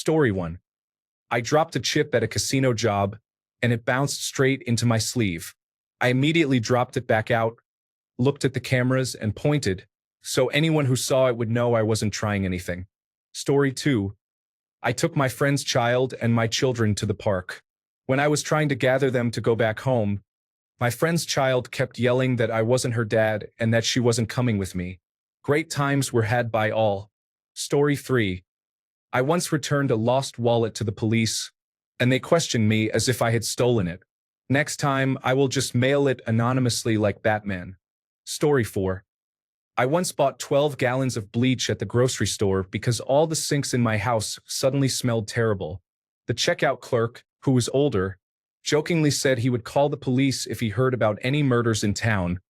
Story 1. I dropped a chip at a casino job, and it bounced straight into my sleeve. I immediately dropped it back out, looked at the cameras, and pointed, so anyone who saw it would know I wasn't trying anything. Story 2. I took my friend's child and my children to the park. When I was trying to gather them to go back home, my friend's child kept yelling that I wasn't her dad and that she wasn't coming with me. Great times were had by all. Story 3. I once returned a lost wallet to the police, and they questioned me as if I had stolen it. Next time, I will just mail it anonymously like Batman. Story 4. I once bought 12 gallons of bleach at the grocery store because all the sinks in my house suddenly smelled terrible. The checkout clerk, who was older, jokingly said he would call the police if he heard about any murders in town,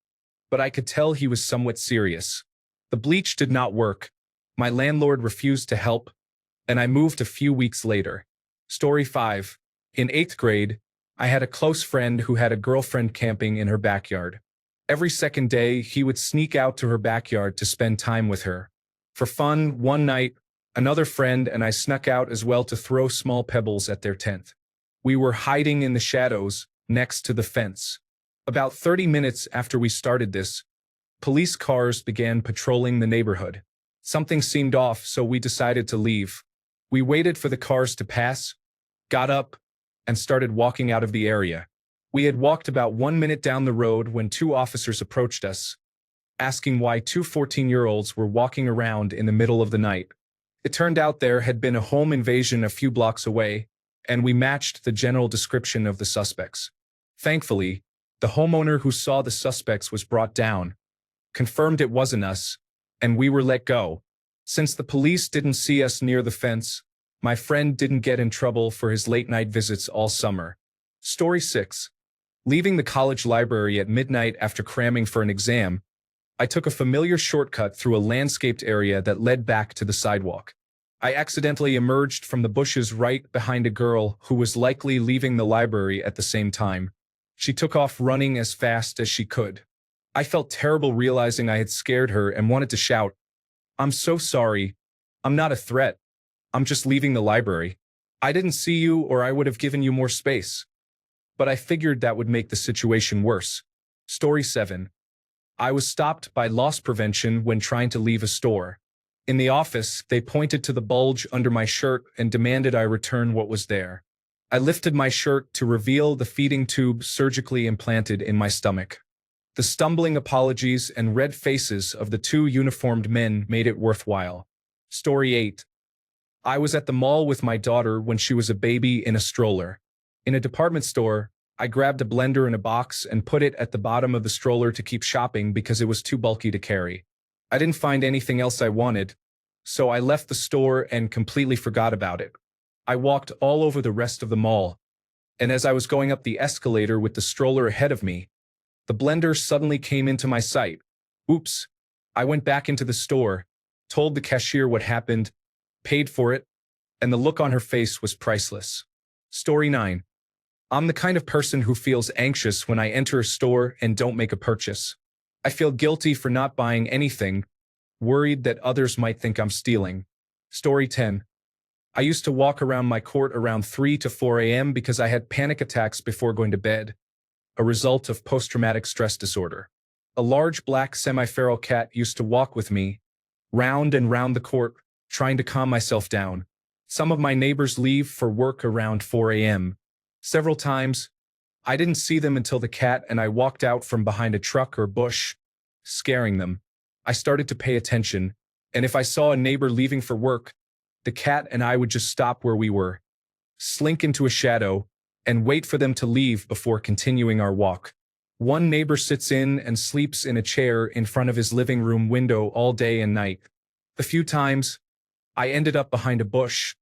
but I could tell he was somewhat serious. The bleach did not work. My landlord refused to help, and I moved a few weeks later. Story 5. In 8th grade, I had a close friend who had a girlfriend camping in her backyard. Every second day, he would sneak out to her backyard to spend time with her. For fun, one night, another friend and I snuck out as well to throw small pebbles at their tent. We were hiding in the shadows next to the fence. About 30 minutes after we started this, police cars began patrolling the neighborhood. Something seemed off, so we decided to leave. We waited for the cars to pass, got up, and started walking out of the area. We had walked about 1 minute down the road when 2 officers approached us, asking why 2 14-year-olds were walking around in the middle of the night. It turned out there had been a home invasion a few blocks away, and we matched the general description of the suspects. Thankfully, the homeowner who saw the suspects was brought down, confirmed it wasn't us, and we were let go. Since the police didn't see us near the fence, my friend didn't get in trouble for his late-night visits all summer. Story 6. Leaving the college library at midnight after cramming for an exam, I took a familiar shortcut through a landscaped area that led back to the sidewalk. I accidentally emerged from the bushes right behind a girl who was likely leaving the library at the same time. She took off running as fast as she could. I felt terrible realizing I had scared her and wanted to shout, "I'm so sorry. I'm not a threat. I'm just leaving the library. I didn't see you or I would have given you more space." But I figured that would make the situation worse. Story 7. I was stopped by loss prevention when trying to leave a store. In the office, they pointed to the bulge under my shirt and demanded I return what was there. I lifted my shirt to reveal the feeding tube surgically implanted in my stomach. The stumbling apologies and red faces of the 2 uniformed men made it worthwhile. Story 8. I was at the mall with my daughter when she was a baby in a stroller. In a department store, I grabbed a blender in a box and put it at the bottom of the stroller to keep shopping because it was too bulky to carry. I didn't find anything else I wanted, so I left the store and completely forgot about it. I walked all over the rest of the mall, and as I was going up the escalator with the stroller ahead of me, the blender suddenly came into my sight. Oops. I went back into the store, told the cashier what happened, paid for it, and the look on her face was priceless. Story 9. I'm the kind of person who feels anxious when I enter a store and don't make a purchase. I feel guilty for not buying anything, worried that others might think I'm stealing. Story 10. I used to walk around my court around 3 to 4 a.m. because I had panic attacks before going to bed, a result of post-traumatic stress disorder. A large black semi-feral cat used to walk with me, round and round the court, trying to calm myself down. Some of my neighbors leave for work around 4 a.m. Several times, I didn't see them until the cat and I walked out from behind a truck or bush, scaring them. I started to pay attention, and if I saw a neighbor leaving for work, the cat and I would just stop where we were, slink into a shadow, and wait for them to leave before continuing our walk. One neighbor sits in and sleeps in a chair in front of his living room window all day and night. The few times, I ended up behind a bush,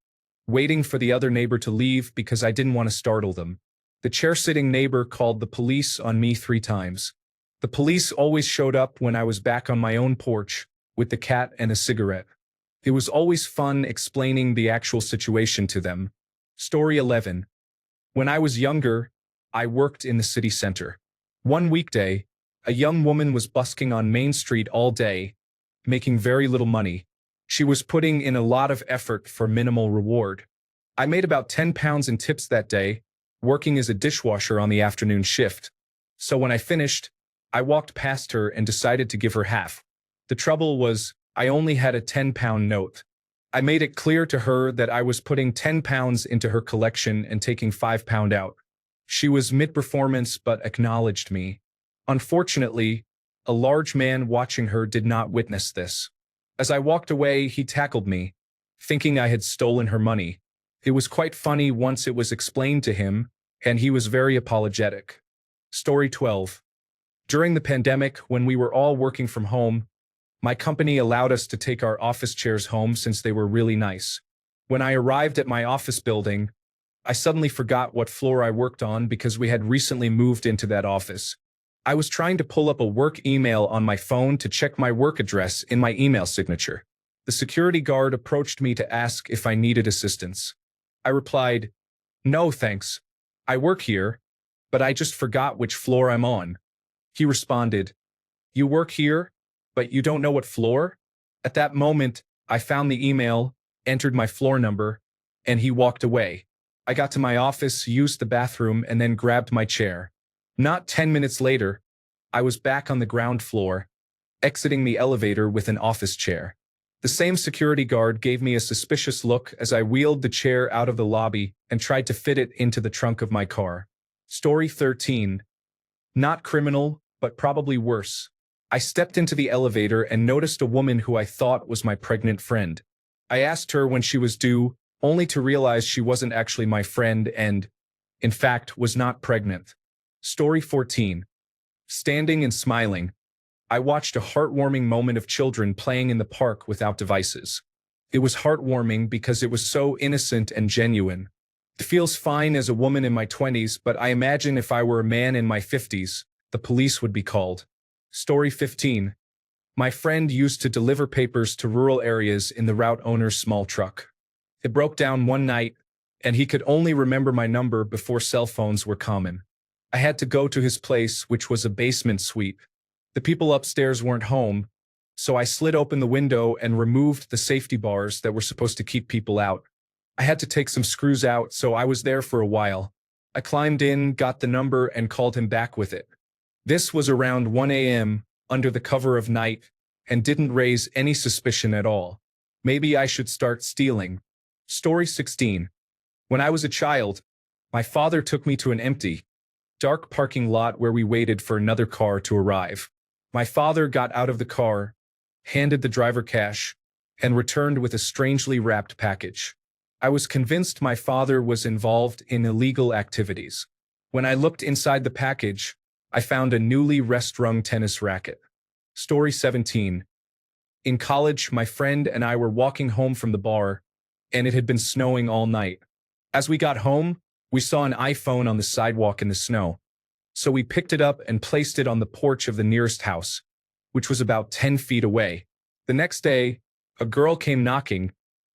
waiting for the other neighbor to leave because I didn't want to startle them. The chair-sitting neighbor called the police on me 3 times. The police always showed up when I was back on my own porch, with the cat and a cigarette. It was always fun explaining the actual situation to them. Story 11. When I was younger, I worked in the city center. One weekday, a young woman was busking on Main Street all day, making very little money. She was putting in a lot of effort for minimal reward. I made about 10 pounds in tips that day, working as a dishwasher on the afternoon shift. So when I finished, I walked past her and decided to give her half. The trouble was, I only had a 10-pound note. I made it clear to her that I was putting 10 pounds into her collection and taking 5 pounds out. She was mid-performance but acknowledged me. Unfortunately, a large man watching her did not witness this. As I walked away, he tackled me, thinking I had stolen her money. It was quite funny once it was explained to him, and he was very apologetic. Story 12. During the pandemic, when we were all working from home, my company allowed us to take our office chairs home since they were really nice. When I arrived at my office building, I suddenly forgot what floor I worked on because we had recently moved into that office. I was trying to pull up a work email on my phone to check my work address in my email signature. The security guard approached me to ask if I needed assistance. I replied, "No, thanks. I work here, but I just forgot which floor I'm on." He responded, "You work here, but you don't know what floor?" At that moment, I found the email, entered my floor number, and he walked away. I got to my office, used the bathroom, and then grabbed my chair. Not 10 minutes later, I was back on the ground floor, exiting the elevator with an office chair. The same security guard gave me a suspicious look as I wheeled the chair out of the lobby and tried to fit it into the trunk of my car. Story 13. Not criminal, but probably worse. I stepped into the elevator and noticed a woman who I thought was my pregnant friend. I asked her when she was due, only to realize she wasn't actually my friend and, in fact, was not pregnant. Story 14. Standing and smiling. I watched a heartwarming moment of children playing in the park without devices. It was heartwarming because it was so innocent and genuine. It feels fine as a woman in my 20s, but I imagine if I were a man in my 50s, the police would be called. Story 15. My friend used to deliver papers to rural areas in the route owner's small truck. It broke down one night, and he could only remember my number before cell phones were common. I had to go to his place, which was a basement suite. The people upstairs weren't home, so I slid open the window and removed the safety bars that were supposed to keep people out. I had to take some screws out, so I was there for a while. I climbed in, got the number, and called him back with it. This was around 1 a.m., under the cover of night, and didn't raise any suspicion at all. Maybe I should start stealing. Story 16. When I was a child, my father took me to an empty, dark parking lot where we waited for another car to arrive. My father got out of the car, handed the driver cash, and returned with a strangely wrapped package. I was convinced my father was involved in illegal activities. When I looked inside the package, I found a newly rest-rung tennis racket. Story 17. In college, my friend and I were walking home from the bar, and it had been snowing all night. As we got home, we saw an iPhone on the sidewalk in the snow. So we picked it up and placed it on the porch of the nearest house, which was about 10 feet away. The next day, a girl came knocking,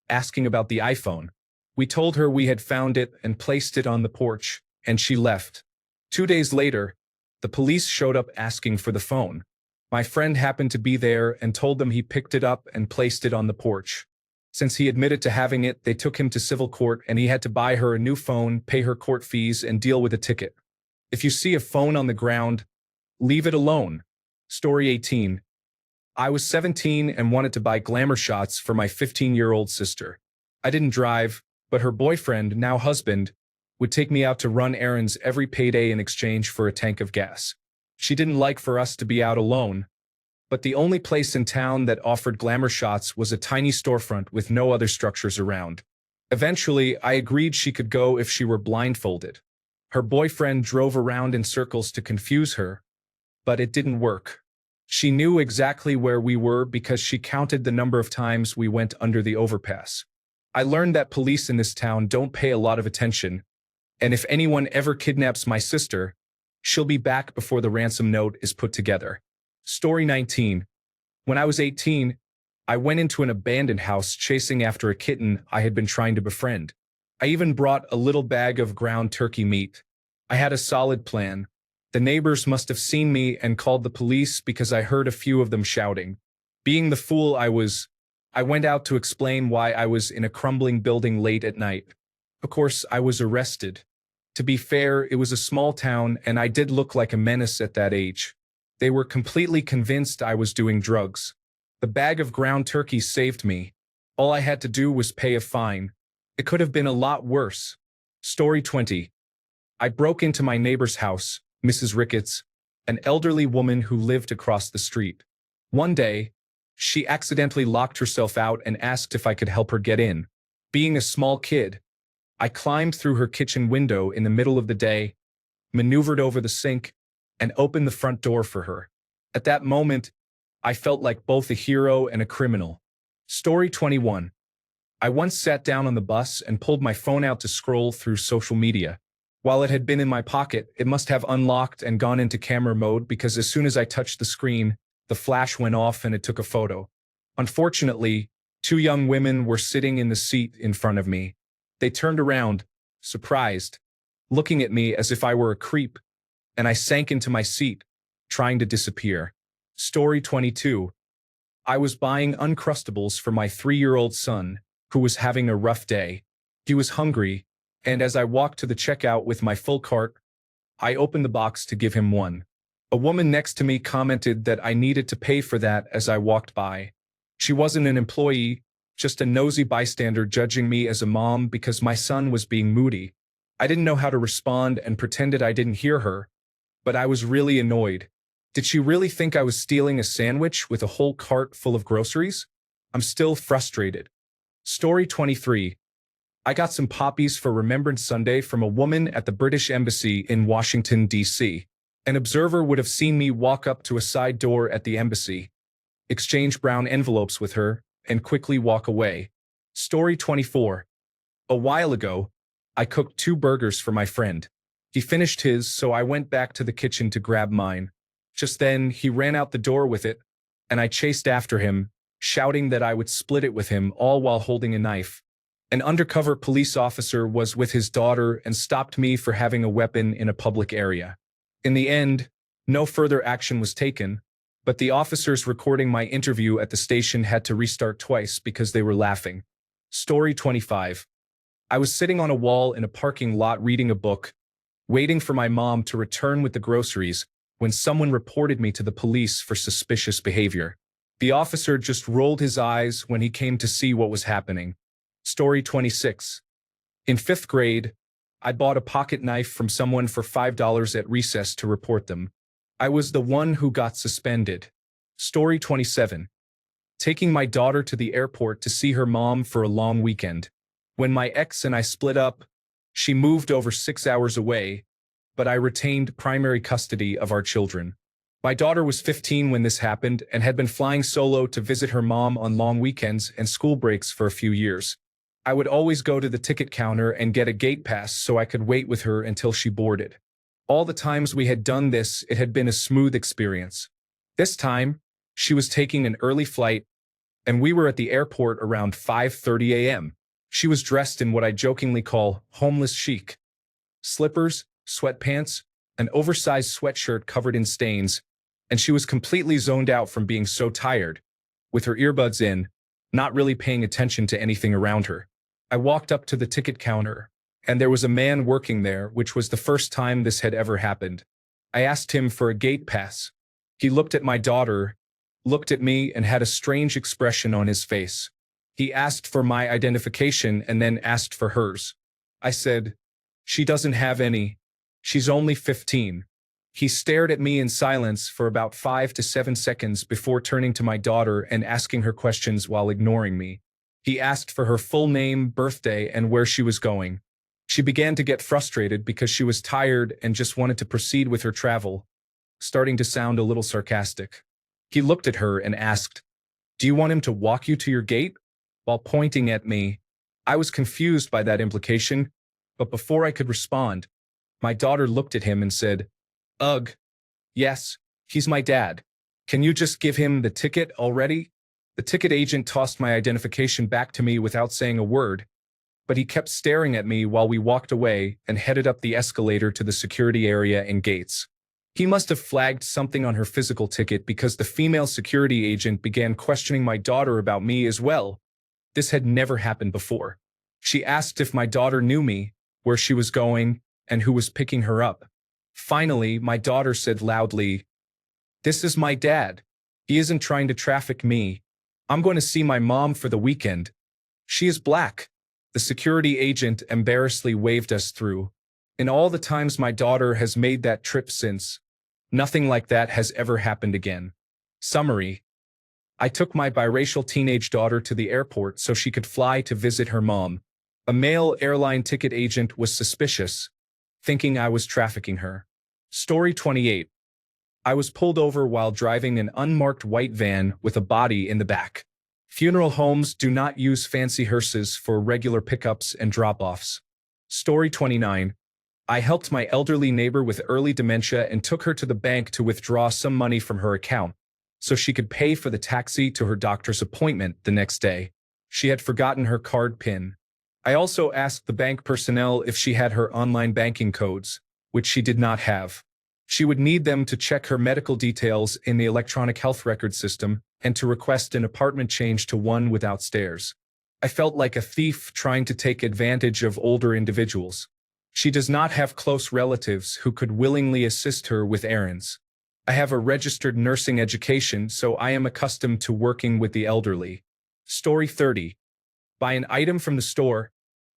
asking about the iPhone. We told her we had found it and placed it on the porch, and she left. 2 days later, the police showed up asking for the phone. My friend happened to be there and told them he picked it up and placed it on the porch. Since he admitted to having it, they took him to civil court and he had to buy her a new phone, pay her court fees, and deal with a ticket. If you see a phone on the ground, leave it alone. Story 18. I was 17 and wanted to buy glamour shots for my 15-year-old sister. I didn't drive, but her boyfriend, now husband, would take me out to run errands every payday in exchange for a tank of gas. She didn't like for us to be out alone, but the only place in town that offered glamour shots was a tiny storefront with no other structures around. Eventually, I agreed she could go if she were blindfolded. Her boyfriend drove around in circles to confuse her, but it didn't work. She knew exactly where we were because she counted the number of times we went under the overpass. I learned that police in this town don't pay a lot of attention, and if anyone ever kidnaps my sister, she'll be back before the ransom note is put together. Story 19. When I was 18, I went into an abandoned house chasing after a kitten I had been trying to befriend. I even brought a little bag of ground turkey meat. I had a solid plan. The neighbors must have seen me and called the police because I heard a few of them shouting. Being the fool I was, I went out to explain why I was in a crumbling building late at night. Of course, I was arrested. To be fair, it was a small town and I did look like a menace at that age. They were completely convinced I was doing drugs. The bag of ground turkey saved me. All I had to do was pay a fine. It could have been a lot worse. Story 20. I broke into my neighbor's house, Mrs. Ricketts, an elderly woman who lived across the street. One day, she accidentally locked herself out and asked if I could help her get in. Being a small kid, I climbed through her kitchen window in the middle of the day, maneuvered over the sink, and opened the front door for her. At that moment, I felt like both a hero and a criminal. Story 21. I once sat down on the bus and pulled my phone out to scroll through social media. While it had been in my pocket, it must have unlocked and gone into camera mode because as soon as I touched the screen, the flash went off and it took a photo. Unfortunately, two young women were sitting in the seat in front of me. They turned around, surprised, looking at me as if I were a creep, and I sank into my seat, trying to disappear. Story 22. I was buying Uncrustables for my 3-year-old son, who was having a rough day. He was hungry, and as I walked to the checkout with my full cart, I opened the box to give him one. A woman next to me commented that I needed to pay for that as I walked by. She wasn't an employee, just a nosy bystander judging me as a mom because my son was being moody. I didn't know how to respond and pretended I didn't hear her, but I was really annoyed. Did she really think I was stealing a sandwich with a whole cart full of groceries? I'm still frustrated. Story 23. I got some poppies for Remembrance Sunday from a woman at the British Embassy in Washington, D.C. An observer would have seen me walk up to a side door at the embassy, exchange brown envelopes with her, and quickly walk away. Story 24. A while ago, I cooked 2 burgers for my friend. He finished his, so I went back to the kitchen to grab mine. Just then, he ran out the door with it, and I chased after him, shouting that I would split it with him, all while holding a knife. An undercover police officer was with his daughter and stopped me for having a weapon in a public area. In the end, no further action was taken, but the officers recording my interview at the station had to restart twice because they were laughing. Story 25. I was sitting on a wall in a parking lot reading a book, waiting for my mom to return with the groceries, when someone reported me to the police for suspicious behavior. The officer just rolled his eyes when he came to see what was happening. Story 26. In 5th grade, I bought a pocket knife from someone for $5 at recess to report them. I was the one who got suspended. Story 27. Taking my daughter to the airport to see her mom for a long weekend. When my ex and I split up, she moved over 6 hours away, but I retained primary custody of our children. My daughter was 15 when this happened and had been flying solo to visit her mom on long weekends and school breaks for a few years. I would always go to the ticket counter and get a gate pass so I could wait with her until she boarded. All the times we had done this, it had been a smooth experience. This time, she was taking an early flight, and we were at the airport around 5:30 a.m. She was dressed in what I jokingly call homeless chic. Slippers, sweatpants, an oversized sweatshirt covered in stains, and she was completely zoned out from being so tired, with her earbuds in, not really paying attention to anything around her. I walked up to the ticket counter, and there was a man working there, which was the first time this had ever happened. I asked him for a gate pass. He looked at my daughter, looked at me, and had a strange expression on his face. He asked for my identification and then asked for hers. I said, "She doesn't have any. She's only 15. He stared at me in silence for about 5 to 7 seconds before turning to my daughter and asking her questions while ignoring me. He asked for her full name, birthday, and where she was going. She began to get frustrated because she was tired and just wanted to proceed with her travel, starting to sound a little sarcastic. He looked at her and asked, "Do you want him to walk you to your gate?" while pointing at me. I was confused by that implication, but before I could respond, my daughter looked at him and said, "Ugh, yes, he's my dad. Can you just give him the ticket already?" The ticket agent tossed my identification back to me without saying a word, but he kept staring at me while we walked away and headed up the escalator to the security area and gates. He must have flagged something on her physical ticket because the female security agent began questioning my daughter about me as well. This had never happened before. She asked if my daughter knew me, where she was going, and who was picking her up. Finally, my daughter said loudly, "This is my dad. He isn't trying to traffic me. I'm going to see my mom for the weekend. She is black." The security agent embarrassedly waved us through. In all the times my daughter has made that trip since, nothing like that has ever happened again. Summary: I took my biracial teenage daughter to the airport so she could fly to visit her mom. A male airline ticket agent was suspicious, thinking I was trafficking her. Story 28. I was pulled over while driving an unmarked white van with a body in the back. Funeral homes do not use fancy hearses for regular pickups and drop-offs. Story 29. I helped my elderly neighbor with early dementia and took her to the bank to withdraw some money from her account, so she could pay for the taxi to her doctor's appointment the next day. She had forgotten her card PIN. I also asked the bank personnel if she had her online banking codes, which she did not have. She would need them to check her medical details in the electronic health record system and to request an apartment change to one without stairs. I felt like a thief trying to take advantage of older individuals. She does not have close relatives who could willingly assist her with errands. I have a registered nursing education, so I am accustomed to working with the elderly. Story 30. Buy an item from the store,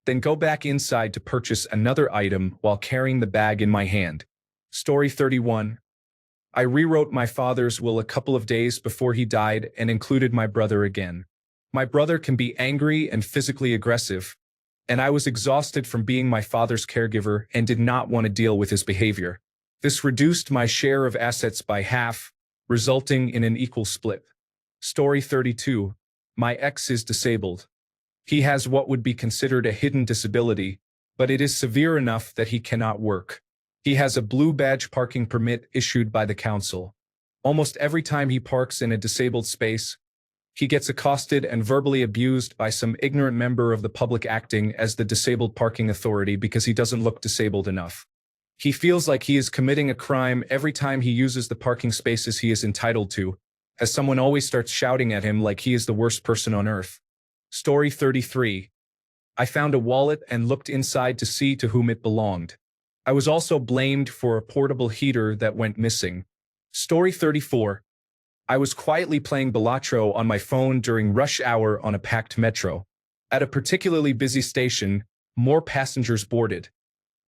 then go back inside to purchase another item while carrying the bag in my hand. Story 31. I rewrote my father's will a couple of days before he died and included my brother again. My brother can be angry and physically aggressive, and I was exhausted from being my father's caregiver and did not want to deal with his behavior. This reduced my share of assets by half, resulting in an equal split. Story 32. My ex is disabled. He has what would be considered a hidden disability, but it is severe enough that he cannot work. He has a blue badge parking permit issued by the council. Almost every time he parks in a disabled space, he gets accosted and verbally abused by some ignorant member of the public acting as the disabled parking authority because he doesn't look disabled enough. He feels like he is committing a crime every time he uses the parking spaces he is entitled to, as someone always starts shouting at him like he is the worst person on earth. Story 33. I found a wallet and looked inside to see to whom it belonged. I was also blamed for a portable heater that went missing. Story 34. I was quietly playing Balatro on my phone during rush hour on a packed metro. At a particularly busy station, more passengers boarded,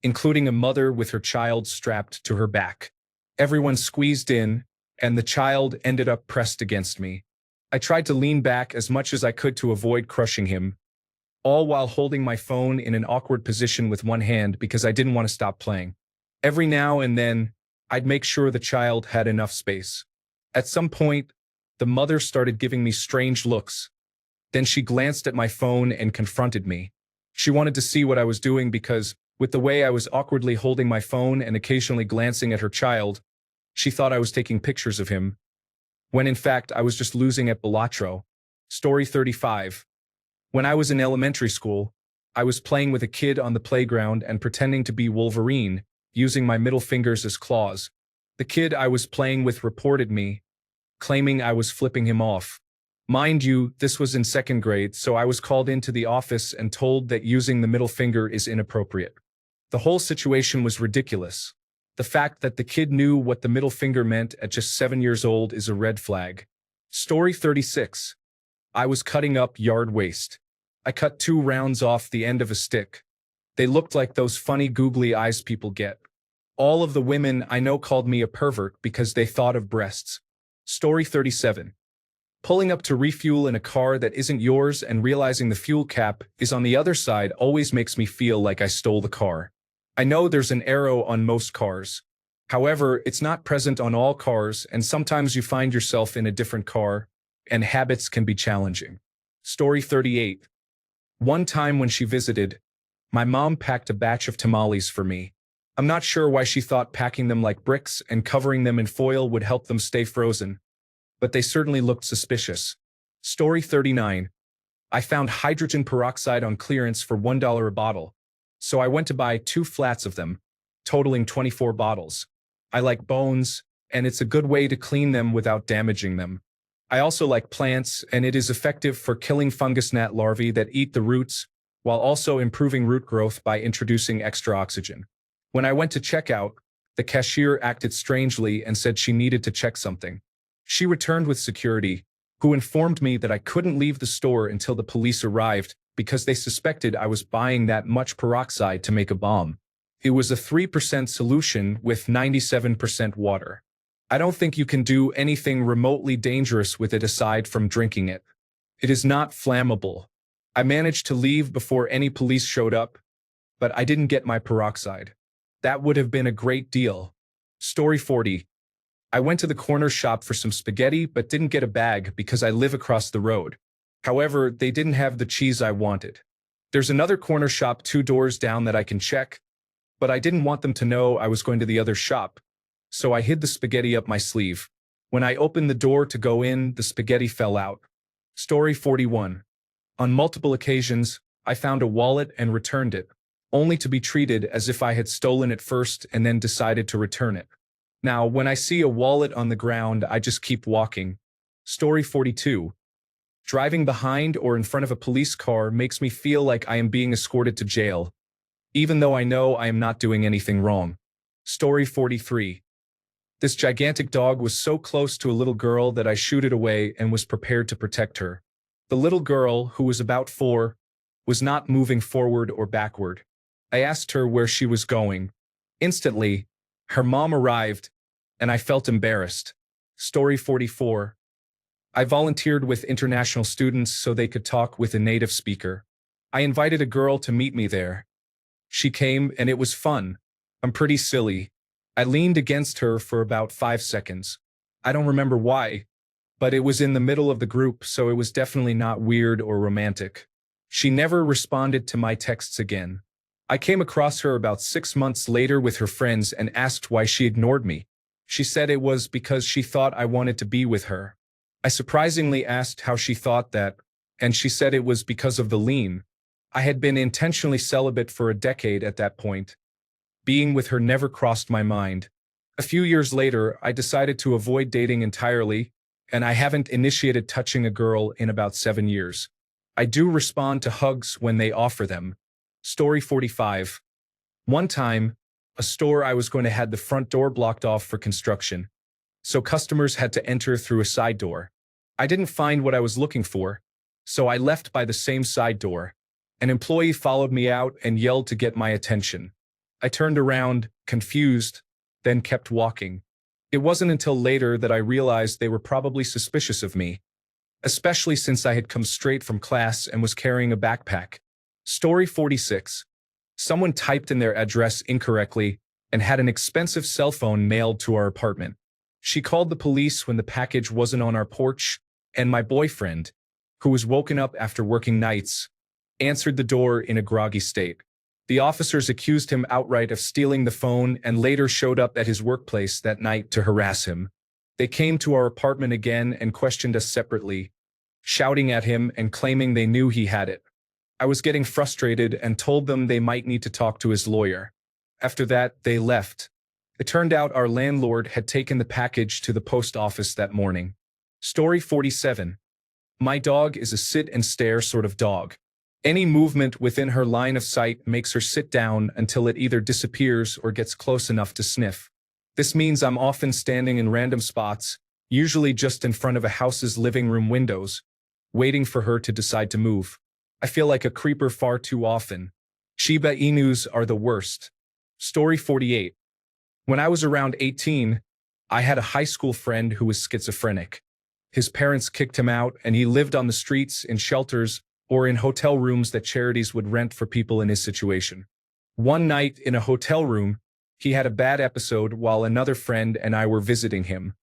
including a mother with her child strapped to her back. Everyone squeezed in, and the child ended up pressed against me. I tried to lean back as much as I could to avoid crushing him, all while holding my phone in an awkward position with one hand because I didn't want to stop playing. Every now and then, I'd make sure the child had enough space. At some point, the mother started giving me strange looks. Then she glanced at my phone and confronted me. She wanted to see what I was doing because, with the way I was awkwardly holding my phone and occasionally glancing at her child, she thought I was taking pictures of him, when in fact I was just losing at Balatro. Story 35. When I was in elementary school, I was playing with a kid on the playground and pretending to be Wolverine, using my middle fingers as claws. The kid I was playing with reported me, claiming I was flipping him off. Mind you, this was in second grade, so I was called into the office and told that using the middle finger is inappropriate. The whole situation was ridiculous. The fact that the kid knew what the middle finger meant at just 7 years old is a red flag. Story 36. I was cutting up yard waste. I cut 2 rounds off the end of a stick. They looked like those funny googly eyes people get. All of the women I know called me a pervert because they thought of breasts. Story 37. Pulling up to refuel in a car that isn't yours and realizing the fuel cap is on the other side always makes me feel like I stole the car. I know there's an arrow on most cars. However, it's not present on all cars, and sometimes you find yourself in a different car, and habits can be challenging. Story 38. One time when she visited, my mom packed a batch of tamales for me. I'm not sure why she thought packing them like bricks and covering them in foil would help them stay frozen, but they certainly looked suspicious. Story 39. I found hydrogen peroxide on clearance for $1 a bottle, so I went to buy 2 flats of them, totaling 24 bottles. I like bones, and it's a good way to clean them without damaging them. I also like plants, and it is effective for killing fungus gnat larvae that eat the roots, while also improving root growth by introducing extra oxygen. When I went to check out, the cashier acted strangely and said she needed to check something. She returned with security, who informed me that I couldn't leave the store until the police arrived because they suspected I was buying that much peroxide to make a bomb. It was a 3% solution with 97% water. I don't think you can do anything remotely dangerous with it aside from drinking it. It is not flammable. I managed to leave before any police showed up, but I didn't get my peroxide. That would have been a great deal. Story 40. I went to the corner shop for some spaghetti but didn't get a bag because I live across the road. However, they didn't have the cheese I wanted. There's another corner shop 2 doors down that I can check, but I didn't want them to know I was going to the other shop, so I hid the spaghetti up my sleeve. When I opened the door to go in, the spaghetti fell out. Story 41. On multiple occasions, I found a wallet and returned it, only to be treated as if I had stolen it first and then decided to return it. Now, when I see a wallet on the ground, I just keep walking. Story 42. Driving behind or in front of a police car makes me feel like I am being escorted to jail, even though I know I am not doing anything wrong. Story 43. This gigantic dog was so close to a little girl that I shooed it away and was prepared to protect her. The little girl, who was about 4, was not moving forward or backward. I asked her where she was going. Instantly, her mom arrived, and I felt embarrassed. Story 44. I volunteered with international students so they could talk with a native speaker. I invited a girl to meet me there. She came, and it was fun. I'm pretty silly. I leaned against her for about 5 seconds. I don't remember why, but it was in the middle of the group, so it was definitely not weird or romantic. She never responded to my texts again. I came across her about 6 months later with her friends and asked why she ignored me. She said it was because she thought I wanted to be with her. I surprisingly asked how she thought that, and she said it was because of the lean. I had been intentionally celibate for a decade at that point. Being with her never crossed my mind. A few years later, I decided to avoid dating entirely, and I haven't initiated touching a girl in about 7 years. I do respond to hugs when they offer them. Story 45. One time, a store I was going to had the front door blocked off for construction, so customers had to enter through a side door. I didn't find what I was looking for, so I left by the same side door. An employee followed me out and yelled to get my attention. I turned around, confused, then kept walking. It wasn't until later that I realized they were probably suspicious of me, especially since I had come straight from class and was carrying a backpack. Story 46. Someone typed in their address incorrectly and had an expensive cell phone mailed to our apartment. She called the police when the package wasn't on our porch, and my boyfriend, who was woken up after working nights, answered the door in a groggy state. The officers accused him outright of stealing the phone and later showed up at his workplace that night to harass him. They came to our apartment again and questioned us separately, shouting at him and claiming they knew he had it. I was getting frustrated and told them they might need to talk to his lawyer. After that, they left. It turned out our landlord had taken the package to the post office that morning. Story 47. My dog is a sit and stare sort of dog. Any movement within her line of sight makes her sit down until it either disappears or gets close enough to sniff. This means I'm often standing in random spots, usually just in front of a house's living room windows, waiting for her to decide to move. I feel like a creeper far too often. Shiba Inus are the worst. Story 48. When I was around 18, I had a high school friend who was schizophrenic. His parents kicked him out, and he lived on the streets, in shelters, or in hotel rooms that charities would rent for people in his situation. One night in a hotel room, he had a bad episode while another friend and I were visiting him.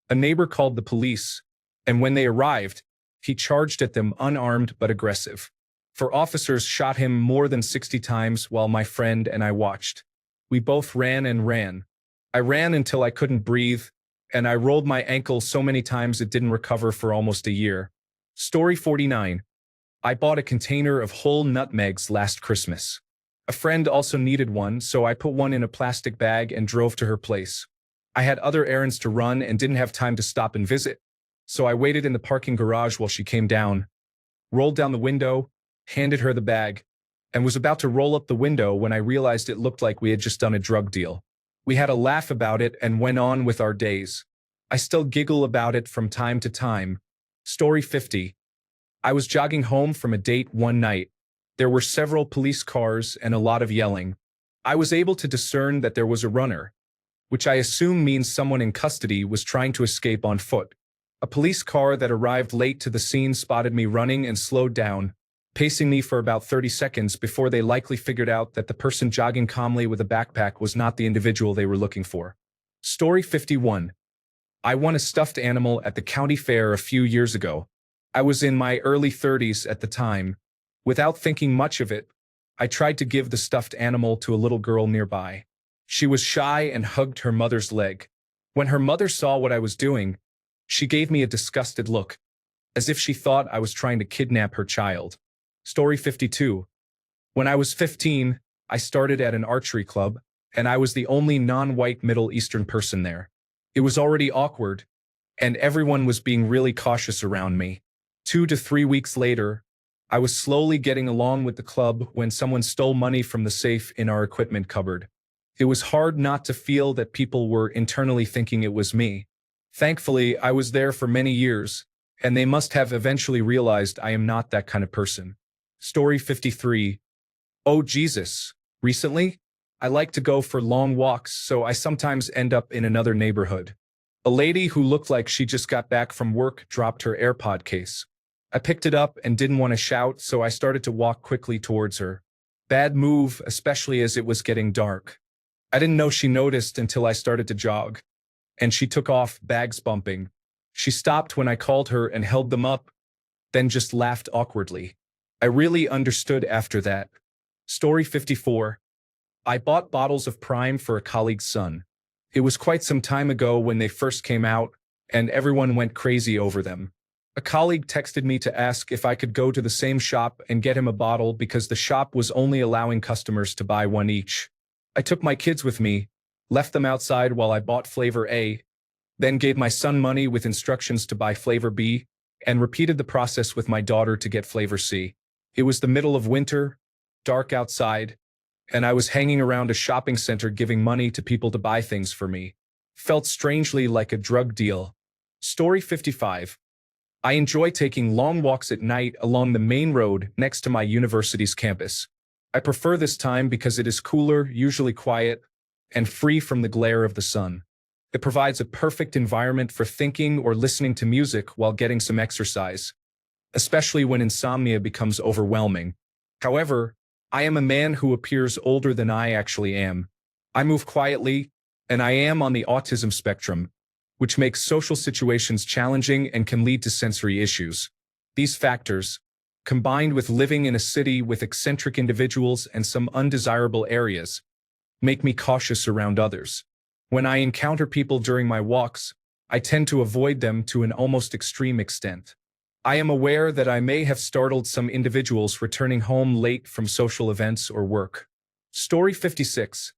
A neighbor called the police, and when they arrived, he charged at them unarmed but aggressive. Four officers shot him more than 60 times while my friend and I watched. We both ran and ran. I ran until I couldn't breathe, and I rolled my ankle so many times it didn't recover for almost a year. Story 49. I bought a container of whole nutmegs last Christmas. A friend also needed one, so I put one in a plastic bag and drove to her place. I had other errands to run and didn't have time to stop and visit, so I waited in the parking garage while she came down, rolled down the window, handed her the bag, and was about to roll up the window when I realized it looked like we had just done a drug deal. We had a laugh about it and went on with our days. I still giggle about it from time to time. Story 50. I was jogging home from a date one night. There were several police cars and a lot of yelling. I was able to discern that there was a runner, which I assume means someone in custody was trying to escape on foot. A police car that arrived late to the scene spotted me running and slowed down, pacing me for about 30 seconds before they likely figured out that the person jogging calmly with a backpack was not the individual they were looking for. Story 51. I won a stuffed animal at the county fair a few years ago. I was in my early 30s at the time. Without thinking much of it, I tried to give the stuffed animal to a little girl nearby. She was shy and hugged her mother's leg. When her mother saw what I was doing, she gave me a disgusted look, as if she thought I was trying to kidnap her child. Story 52. When I was 15, I started at an archery club, and I was the only non-white Middle Eastern person there. It was already awkward, and everyone was being really cautious around me. 2 to 3 weeks later, I was slowly getting along with the club when someone stole money from the safe in our equipment cupboard. It was hard not to feel that people were internally thinking it was me. Thankfully, I was there for many years, and they must have eventually realized I am not that kind of person. Story 53. Oh Jesus. Recently, I like to go for long walks, so I sometimes end up in another neighborhood. A lady who looked like she just got back from work dropped her AirPod case. I picked it up and didn't want to shout, so I started to walk quickly towards her. Bad move, especially as it was getting dark. I didn't know she noticed until I started to jog, and she took off, bags bumping. She stopped when I called her and held them up, then just laughed awkwardly. I really understood after that. Story 54. I bought bottles of Prime for a colleague's son. It was quite some time ago when they first came out, and everyone went crazy over them. A colleague texted me to ask if I could go to the same shop and get him a bottle because the shop was only allowing customers to buy one each. I took my kids with me, left them outside while I bought flavor A, then gave my son money with instructions to buy flavor B, and repeated the process with my daughter to get flavor C. It was the middle of winter, dark outside, and I was hanging around a shopping center giving money to people to buy things for me. Felt strangely like a drug deal. Story 55. I enjoy taking long walks at night along the main road next to my university's campus. I prefer this time because it is cooler, usually quiet, and free from the glare of the sun. It provides a perfect environment for thinking or listening to music while getting some exercise, especially when insomnia becomes overwhelming. However, I am a man who appears older than I actually am. I move quietly, and I am on the autism spectrum, which makes social situations challenging and can lead to sensory issues. These factors, combined with living in a city with eccentric individuals and some undesirable areas, make me cautious around others. When I encounter people during my walks, I tend to avoid them to an almost extreme extent. I am aware that I may have startled some individuals returning home late from social events or work. Story 56.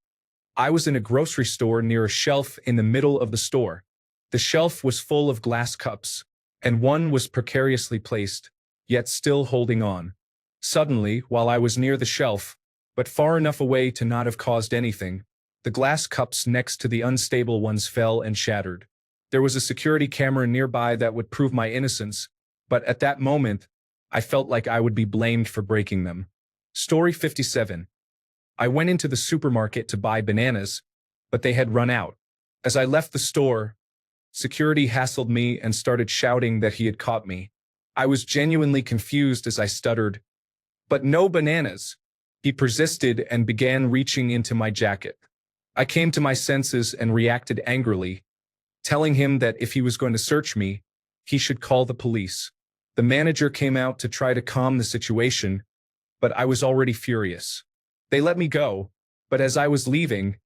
I was in a grocery store near a shelf in the middle of the store. The shelf was full of glass cups, and one was precariously placed, yet still holding on. Suddenly, while I was near the shelf, but far enough away to not have caused anything, the glass cups next to the unstable ones fell and shattered. There was a security camera nearby that would prove my innocence, but at that moment, I felt like I would be blamed for breaking them. Story 57. I went into the supermarket to buy bananas, but they had run out. As I left the store, security hassled me and started shouting that he had caught me. I was genuinely confused as I stuttered, "But no bananas." He persisted and began reaching into my jacket. I came to my senses and reacted angrily, telling him that if he was going to search me, he should call the police. The manager came out to try to calm the situation, but I was already furious. They let me go, but as I was leaving,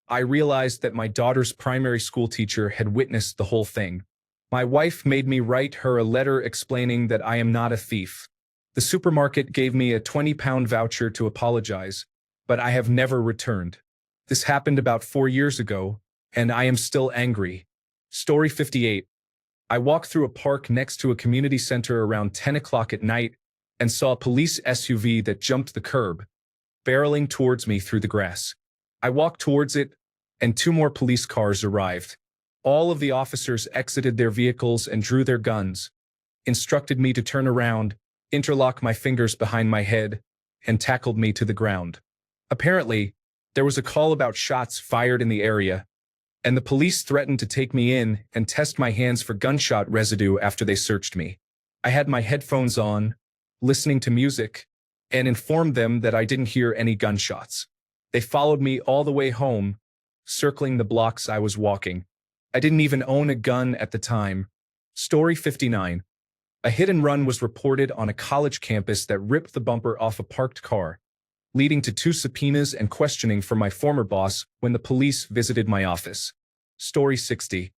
I realized that my daughter's primary school teacher had witnessed the whole thing. My wife made me write her a letter explaining that I am not a thief. The supermarket gave me a 20-pound voucher to apologize, but I have never returned. This happened about 4 years ago, and I am still angry. Story 58. I walked through a park next to a community center around 10 o'clock at night and saw a police SUV that jumped the curb. barreling towards me through the grass. I walked towards it, and two more police cars arrived. All of the officers exited their vehicles and drew their guns, instructed me to turn around, interlock my fingers behind my head, and tackled me to the ground. Apparently, there was a call about shots fired in the area, and the police threatened to take me in and test my hands for gunshot residue after they searched me. I had my headphones on, listening to music, and informed them that I didn't hear any gunshots. They followed me all the way home, circling the blocks I was walking. I didn't even own a gun at the time. Story 59. A hit and run was reported on a college campus that ripped the bumper off a parked car, leading to 2 subpoenas and questioning from my former boss when the police visited my office. Story 60.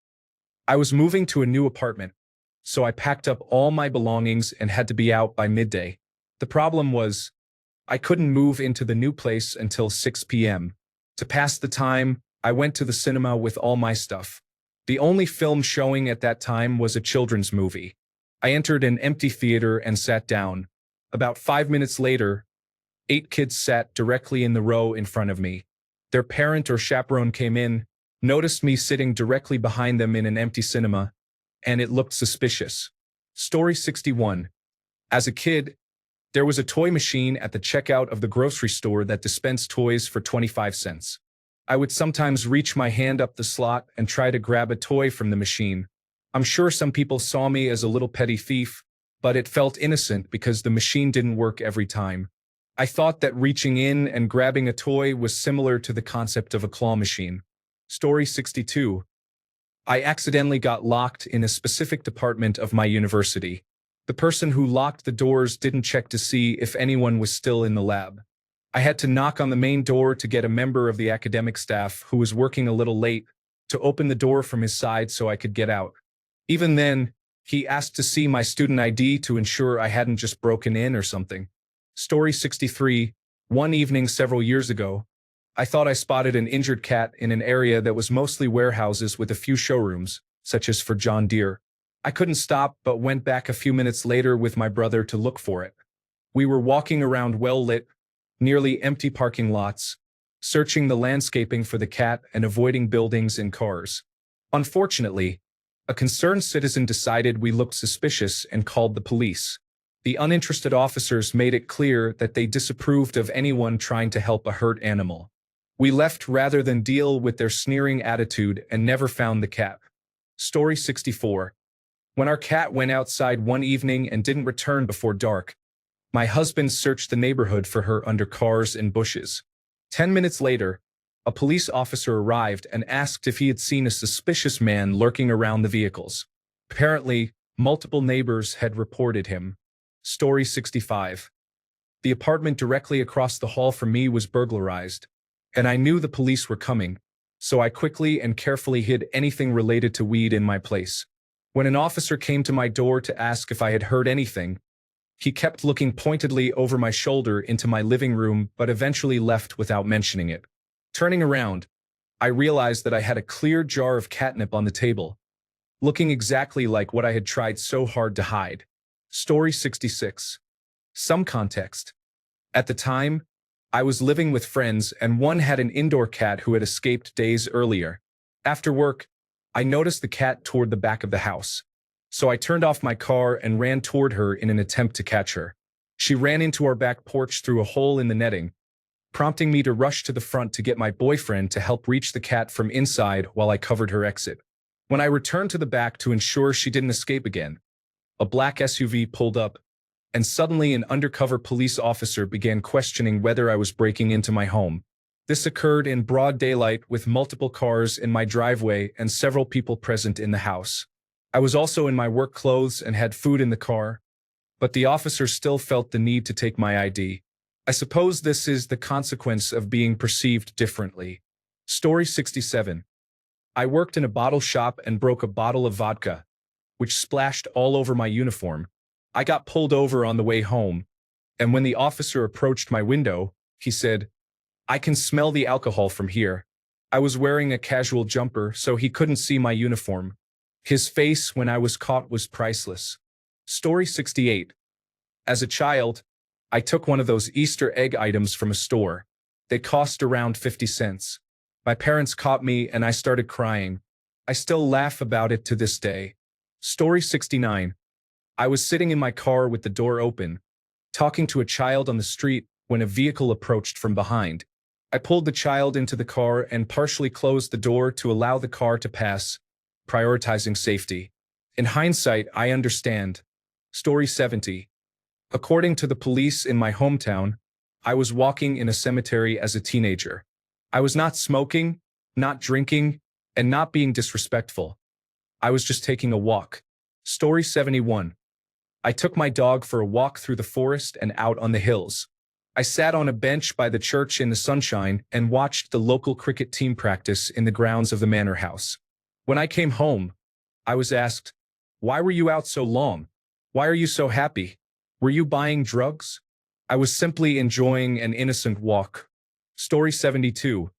I was moving to a new apartment, so I packed up all my belongings and had to be out by midday. The problem was, I couldn't move into the new place until 6 p.m. To pass the time, I went to the cinema with all my stuff. The only film showing at that time was a children's movie. I entered an empty theater and sat down. About 5 minutes later, 8 kids sat directly in the row in front of me. Their parent or chaperone came in, noticed me sitting directly behind them in an empty cinema, and it looked suspicious. Story 61. As a kid, there was a toy machine at the checkout of the grocery store that dispensed toys for 25 cents. I would sometimes reach my hand up the slot and try to grab a toy from the machine. I'm sure some people saw me as a little petty thief, but it felt innocent because the machine didn't work every time. I thought that reaching in and grabbing a toy was similar to the concept of a claw machine. Story 62. I accidentally got locked in a specific department of my university. The person who locked the doors didn't check to see if anyone was still in the lab. I had to knock on the main door to get a member of the academic staff who was working a little late to open the door from his side so I could get out. Even then, he asked to see my student ID to ensure I hadn't just broken in or something. Story 63. One evening several years ago, I thought I spotted an injured cat in an area that was mostly warehouses with a few showrooms, such as for John Deere. I couldn't stop but went back a few minutes later with my brother to look for it. We were walking around well-lit, nearly empty parking lots, searching the landscaping for the cat and avoiding buildings and cars. Unfortunately, a concerned citizen decided we looked suspicious and called the police. The uninterested officers made it clear that they disapproved of anyone trying to help a hurt animal. We left rather than deal with their sneering attitude and never found the cat. Story 64. When our cat went outside one evening and didn't return before dark, my husband searched the neighborhood for her under cars and bushes. 10 minutes later, a police officer arrived and asked if he had seen a suspicious man lurking around the vehicles. Apparently, multiple neighbors had reported him. Story 65. The apartment directly across the hall from me was burglarized, and I knew the police were coming, so I quickly and carefully hid anything related to weed in my place. When an officer came to my door to ask if I had heard anything, he kept looking pointedly over my shoulder into my living room but eventually left without mentioning it. Turning around, I realized that I had a clear jar of catnip on the table, looking exactly like what I had tried so hard to hide. Story 66. Some context. At the time, I was living with friends and one had an indoor cat who had escaped days earlier. After work, I noticed the cat toward the back of the house, so I turned off my car and ran toward her in an attempt to catch her. She ran into our back porch through a hole in the netting, prompting me to rush to the front to get my boyfriend to help reach the cat from inside while I covered her exit. When I returned to the back to ensure she didn't escape again, a black SUV pulled up, and suddenly an undercover police officer began questioning whether I was breaking into my home. This occurred in broad daylight with multiple cars in my driveway and several people present in the house. I was also in my work clothes and had food in the car, but the officer still felt the need to take my ID. I suppose this is the consequence of being perceived differently. Story 67. I worked in a bottle shop and broke a bottle of vodka, which splashed all over my uniform. I got pulled over on the way home, and when the officer approached my window, he said, "I can smell the alcohol from here." I was wearing a casual jumper, so he couldn't see my uniform. His face when I was caught was priceless. Story 68. As a child, I took one of those Easter egg items from a store. They cost around 50 cents. My parents caught me and I started crying. I still laugh about it to this day. Story 69. I was sitting in my car with the door open, talking to a child on the street when a vehicle approached from behind. I pulled the child into the car and partially closed the door to allow the car to pass, prioritizing safety. In hindsight, I understand. Story 70. According to the police in my hometown, I was walking in a cemetery as a teenager. I was not smoking, not drinking, and not being disrespectful. I was just taking a walk. Story 71. I took my dog for a walk through the forest and out on the hills. I sat on a bench by the church in the sunshine and watched the local cricket team practice in the grounds of the manor house. When I came home, I was asked, "Why were you out so long? Why are you so happy? Were you buying drugs?" I was simply enjoying an innocent walk. Story 72.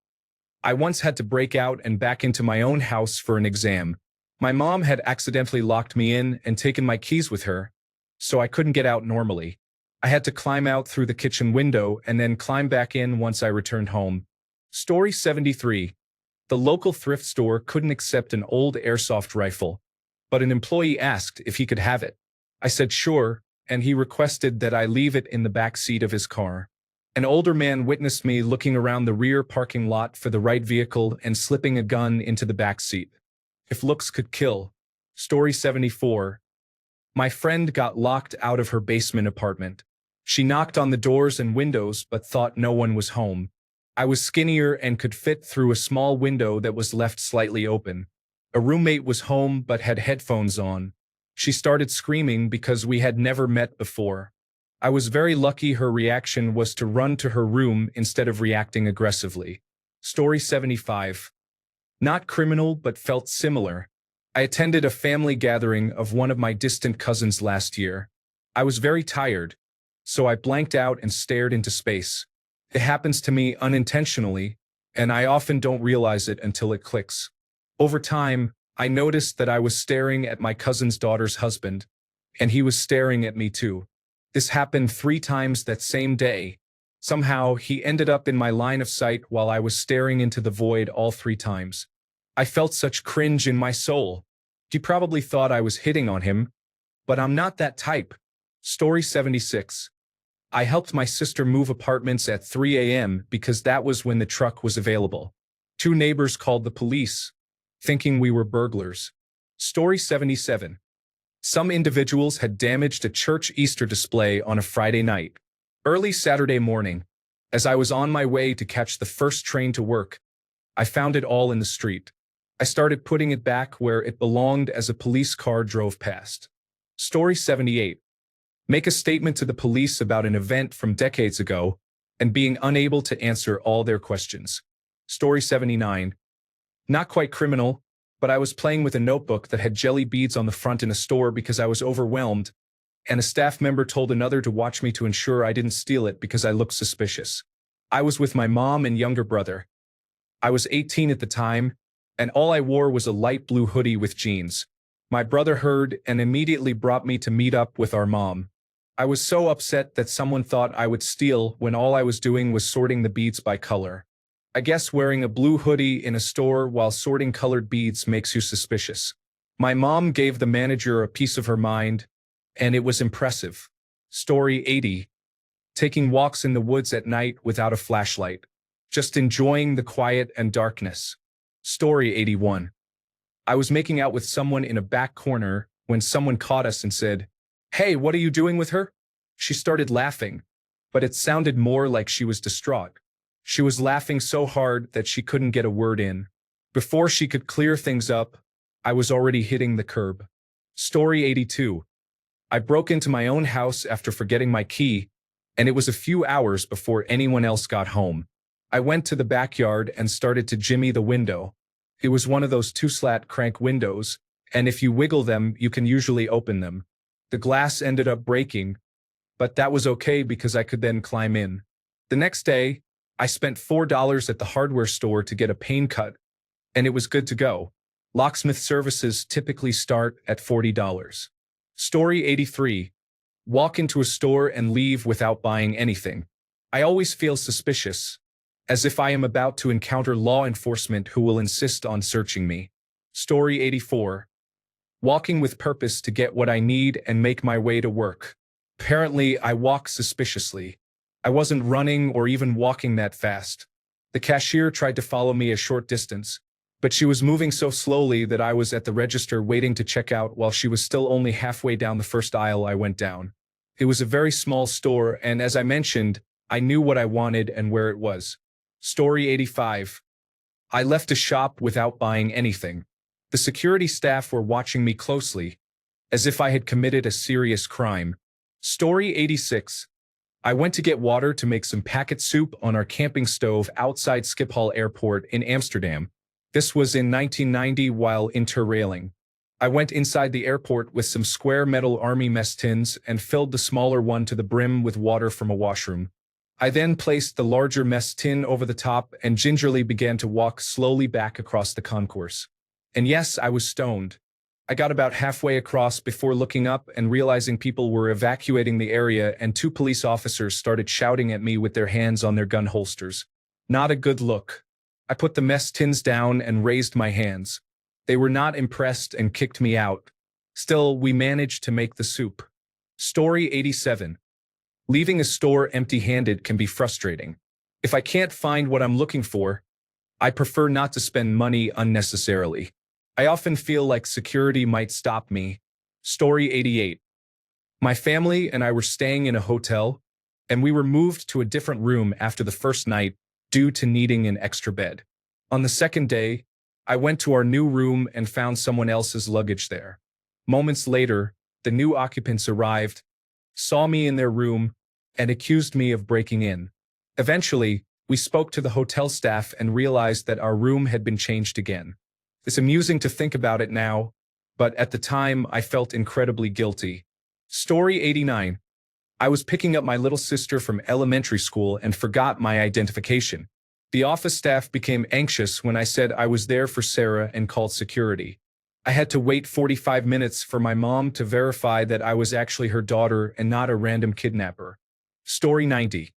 I once had to break out and back into my own house for an exam. My mom had accidentally locked me in and taken my keys with her, so I couldn't get out normally. I had to climb out through the kitchen window and then climb back in once I returned home. Story 73. The local thrift store couldn't accept an old airsoft rifle, but an employee asked if he could have it. I said sure, and he requested that I leave it in the back seat of his car. An older man witnessed me looking around the rear parking lot for the right vehicle and slipping a gun into the back seat. If looks could kill. Story 74. My friend got locked out of her basement apartment. She knocked on the doors and windows but thought no one was home. I was skinnier and could fit through a small window that was left slightly open. A roommate was home but had headphones on. She started screaming because we had never met before. I was very lucky her reaction was to run to her room instead of reacting aggressively. Story 75. Not criminal but felt similar. I attended a family gathering of one of my distant cousins last year. I was very tired, so I blanked out and stared into space. It happens to me unintentionally, and I often don't realize it until it clicks. Over time, I noticed that I was staring at my cousin's daughter's husband, and he was staring at me too. This happened 3 times that same day. Somehow, he ended up in my line of sight while I was staring into the void all 3 times. I felt such cringe in my soul. He probably thought I was hitting on him, but I'm not that type. Story 76. I helped my sister move apartments at 3 a.m. because that was when the truck was available. 2 neighbors called the police, thinking we were burglars. Story 77. Some individuals had damaged a church Easter display on a Friday night. Early Saturday morning, as I was on my way to catch the first train to work, I found it all in the street. I started putting it back where it belonged as a police car drove past. Story 78. Make a statement to the police about an event from decades ago and being unable to answer all their questions. Story 79. Not quite criminal, but I was playing with a notebook that had jelly beads on the front in a store because I was overwhelmed, and a staff member told another to watch me to ensure I didn't steal it because I looked suspicious. I was with my mom and younger brother. I was 18 at the time, and all I wore was a light blue hoodie with jeans. My brother heard and immediately brought me to meet up with our mom. I was so upset that someone thought I would steal when all I was doing was sorting the beads by color. I guess wearing a blue hoodie in a store while sorting colored beads makes you suspicious. My mom gave the manager a piece of her mind, and it was impressive. Story 80. Taking walks in the woods at night without a flashlight. Just enjoying the quiet and darkness. Story 81. I was making out with someone in a back corner when someone caught us and said, "Hey, what are you doing with her?" She started laughing, but it sounded more like she was distraught. She was laughing so hard that she couldn't get a word in. Before she could clear things up, I was already hitting the curb. Story 82. I broke into my own house after forgetting my key, and it was a few hours before anyone else got home. I went to the backyard and started to jimmy the window. It was one of those 2-slat crank windows, and if you wiggle them, you can usually open them. The glass ended up breaking, but that was okay because I could then climb in. The next day, I spent $4 at the hardware store to get a pane cut, and it was good to go. Locksmith services typically start at $40. Story 83. walk into a store and leave without buying anything. I always feel suspicious, as if I am about to encounter law enforcement who will insist on searching me. Story 84. Walking with purpose to get what I need and make my way to work. Apparently, I walk suspiciously. I wasn't running or even walking that fast. The cashier tried to follow me a short distance, but she was moving so slowly that I was at the register waiting to check out while she was still only halfway down the first aisle I went down. It was a very small store, and as I mentioned, I knew what I wanted and where it was. Story 85. I left a shop without buying anything. The security staff were watching me closely, as if I had committed a serious crime. Story 86. I went to get water to make some packet soup on our camping stove outside Schiphol Airport in Amsterdam. This was in 1990 while interrailing. I went inside the airport with some square metal army mess tins and filled the smaller one to the brim with water from a washroom. I then placed the larger mess tin over the top and gingerly began to walk slowly back across the concourse. And yes, I was stoned. I got about halfway across before looking up and realizing people were evacuating the area and 2 police officers started shouting at me with their hands on their gun holsters. Not a good look. I put the mess tins down and raised my hands. They were not impressed and kicked me out. Still, we managed to make the soup. Story 87. Leaving a store empty-handed can be frustrating. If I can't find what I'm looking for, I prefer not to spend money unnecessarily. I often feel like security might stop me. Story 88. My family and I were staying in a hotel, and we were moved to a different room after the first night due to needing an extra bed. On the second day, I went to our new room and found someone else's luggage there. Moments later, the new occupants arrived, saw me in their room, and accused me of breaking in. Eventually, we spoke to the hotel staff and realized that our room had been changed again. It's amusing to think about it now, but at the time I felt incredibly guilty. Story 89. I was picking up my little sister from elementary school and forgot my identification. The office staff became anxious when I said I was there for Sarah and called security. I had to wait 45 minutes for my mom to verify that I was actually her daughter and not a random kidnapper. Story 90.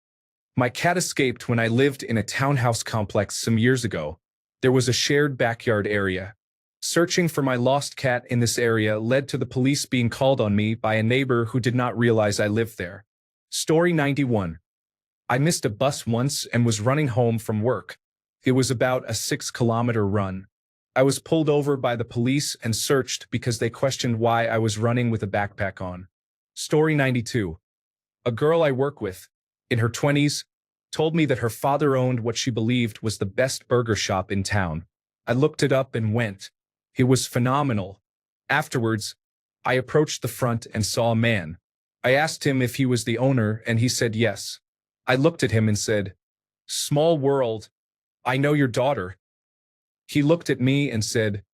My cat escaped when I lived in a townhouse complex some years ago. There was a shared backyard area. Searching for my lost cat in this area led to the police being called on me by a neighbor who did not realize I lived there. Story 91. I missed a bus once and was running home from work. It was about a 6-kilometer run. I was pulled over by the police and searched because they questioned why I was running with a backpack on. Story 92. A girl I work with, in her 20s, told me that her father owned what she believed was the best burger shop in town. I looked it up and went. It was phenomenal. Afterwards, I approached the front and saw a man. I asked him if he was the owner and he said yes. I looked at him and said, "Small world, I know your daughter." He looked at me and said,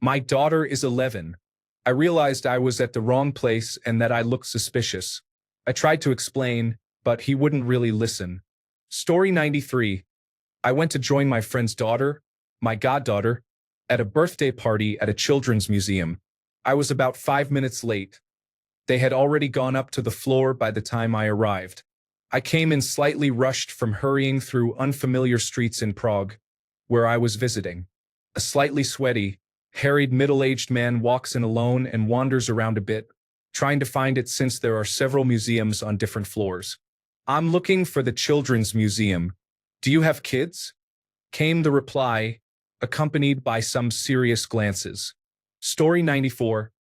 "My daughter is 11. I realized I was at the wrong place and that I looked suspicious. I tried to explain, but he wouldn't really listen. Story 93. I went to join my friend's daughter, my goddaughter, at a birthday party at a children's museum. I was about 5 minutes late. They had already gone up to the floor by the time I arrived. I came in slightly rushed from hurrying through unfamiliar streets in Prague, where I was visiting. A slightly sweaty, harried middle-aged man walks in alone and wanders around a bit, trying to find it since there are several museums on different floors. "I'm looking for the children's museum. Do you have kids?" came the reply, accompanied by some serious glances. Story 94.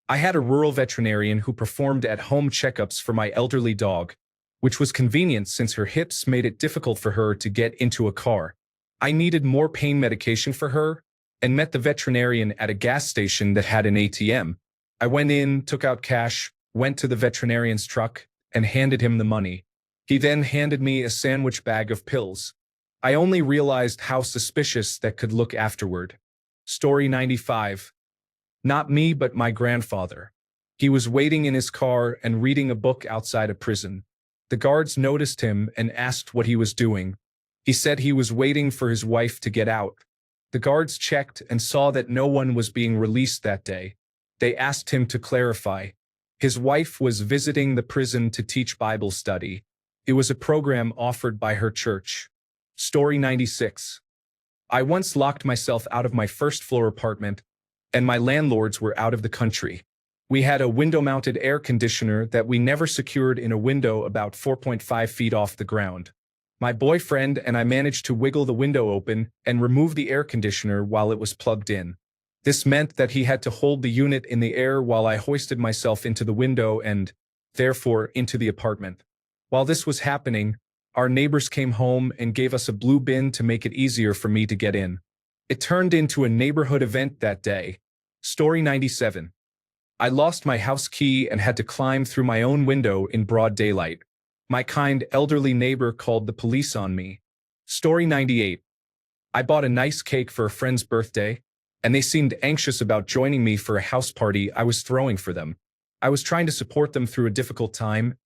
I had a rural veterinarian who performed at-home checkups for my elderly dog, which was convenient since her hips made it difficult for her to get into a car. I needed more pain medication for her and met the veterinarian at a gas station that had an ATM. I went in, took out cash, went to the veterinarian's truck, and handed him the money. He then handed me a sandwich bag of pills. I only realized how suspicious that could look afterward. Story 95. Not me, but my grandfather. He was waiting in his car and reading a book outside a prison. The guards noticed him and asked what he was doing. He said he was waiting for his wife to get out. The guards checked and saw that no one was being released that day. They asked him to clarify. His wife was visiting the prison to teach Bible study. It was a program offered by her church. Story 96. I once locked myself out of my first-floor apartment, and my landlords were out of the country. We had a window-mounted air conditioner that we never secured in a window about 4.5 feet off the ground. My boyfriend and I managed to wiggle the window open and remove the air conditioner while it was plugged in. This meant that he had to hold the unit in the air while I hoisted myself into the window and, therefore, into the apartment. While this was happening, our neighbors came home and gave us a blue bin to make it easier for me to get in. It turned into a neighborhood event that day. Story 97. I lost my house key and had to climb through my own window in broad daylight. My kind elderly neighbor called the police on me. Story 98. I bought a nice cake for a friend's birthday, and they seemed anxious about joining me for a house party I was throwing for them. I was trying to support them through a difficult time,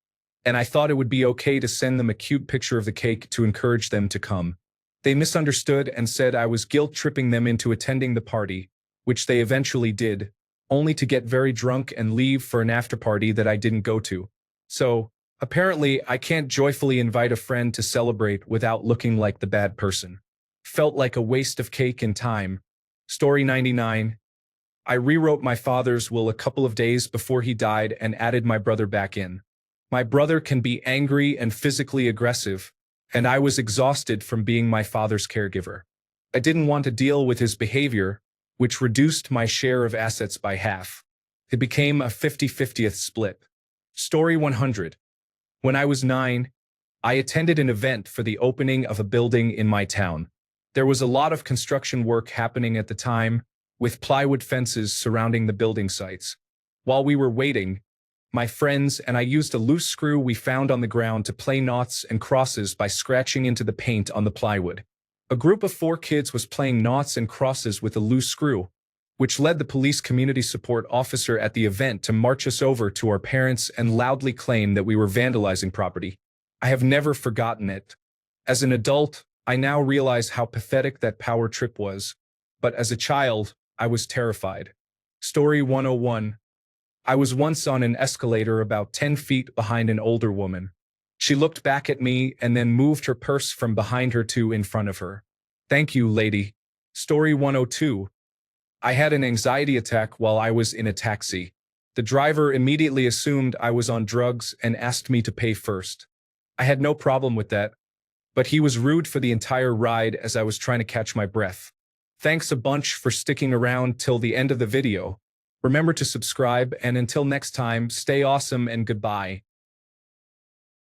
and I thought it would be okay to send them a cute picture of the cake to encourage them to come. They misunderstood and said I was guilt-tripping them into attending the party, which they eventually did, only to get very drunk and leave for an after-party that I didn't go to. So, apparently, I can't joyfully invite a friend to celebrate without looking like the bad person. Felt like a waste of cake and time. Story 99. I rewrote my father's will a couple of days before he died and added my brother back in. My brother can be angry and physically aggressive, and I was exhausted from being my father's caregiver. I didn't want to deal with his behavior, which reduced my share of assets by half. It became a 50-50th split. Story 100. When I was 9, I attended an event for the opening of a building in my town. There was a lot of construction work happening at the time, with plywood fences surrounding the building sites. While we were waiting, my friends and I used a loose screw we found on the ground to play noughts and crosses by scratching into the paint on the plywood. A group of 4 kids was playing noughts and crosses with a loose screw, which led the police community support officer at the event to march us over to our parents and loudly claim that we were vandalizing property. I have never forgotten it. As an adult, I now realize how pathetic that power trip was, but as a child, I was terrified. Story 101. I was once on an escalator about 10 feet behind an older woman. She looked back at me and then moved her purse from behind her to in front of her. Thank you, lady. Story 102. I had an anxiety attack while I was in a taxi. The driver immediately assumed I was on drugs and asked me to pay first. I had no problem with that, but he was rude for the entire ride as I was trying to catch my breath. Thanks a bunch for sticking around till the end of the video. Remember to subscribe, and until next time, stay awesome and goodbye.